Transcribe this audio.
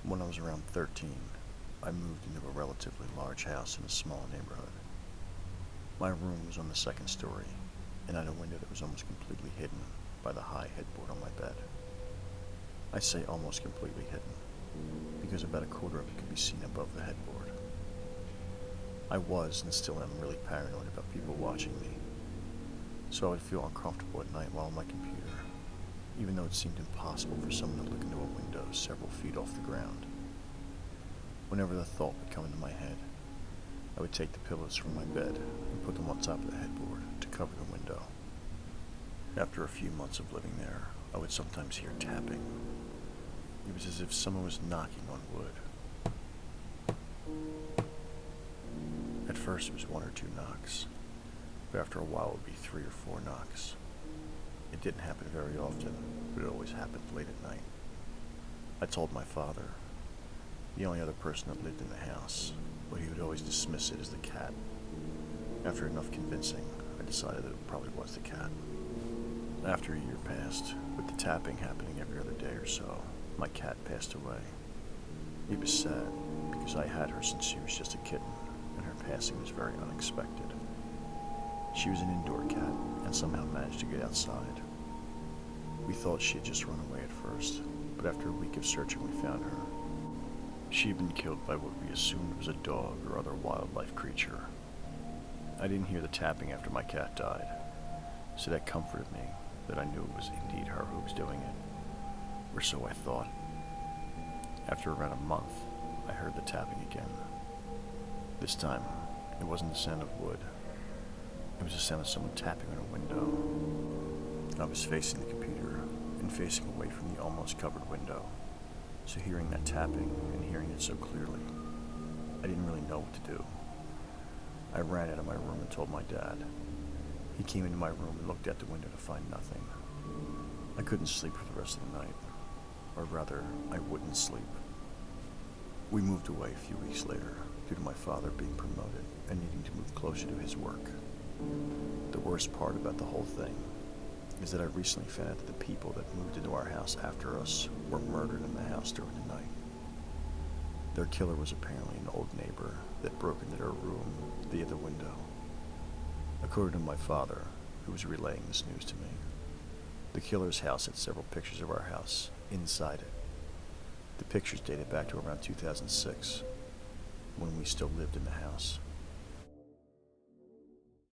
When I was around 13, I moved into a relatively large house in a small neighborhood. My room was on the second story, and had a window that was almost completely hidden by the high headboard on my bed. I say almost completely hidden, because about a quarter of it could be seen above the headboard. I was, and still am, really paranoid about people watching me, so I would feel uncomfortable at night while on my computer, even though it seemed impossible for someone to look into a window several feet off the ground. Whenever the thought would come into my head, I would take the pillows from my bed and put them on top of the headboard to cover the window. After a few months of living there, I would sometimes hear tapping. It was as if someone was knocking on wood. At first it was 1 or 2 knocks, but after a while it would be 3 or 4 knocks. It didn't happen very often, but it always happened late at night. I told my father, the only other person that lived in the house, but he would always dismiss it as the cat. After enough convincing, I decided that it probably was the cat. After a year passed, with the tapping happening every other day or so, my cat passed away. It was sad, because I had her since she was just a kitten, and her passing was very unexpected. She was an indoor cat, and somehow managed to get outside. We thought she had just run away at first, but after a week of searching we found her. She had been killed by what we assumed was a dog or other wildlife creature. I didn't hear the tapping after my cat died, so that comforted me that I knew it was indeed her who was doing it, or so I thought. After around a month, I heard the tapping again. This time, it wasn't the sound of wood. It was the sound of someone tapping on a window. I was facing the computer and facing away from the almost covered window, so hearing that tapping and hearing it so clearly, I didn't really know what to do. I ran out of my room and told my dad. He came into my room and looked out the window to find nothing. I couldn't sleep for the rest of the night, or rather, I wouldn't sleep. We moved away a few weeks later due to my father being promoted and needing to move closer to his work. The worst part about the whole thing is that I recently found out that the people that moved into our house after us were murdered in the house during the night. Their killer was apparently an old neighbor that broke into their room via the window. According to my father, who was relaying this news to me, the killer's house had several pictures of our house inside it. The pictures dated back to around 2006, when we still lived in the house.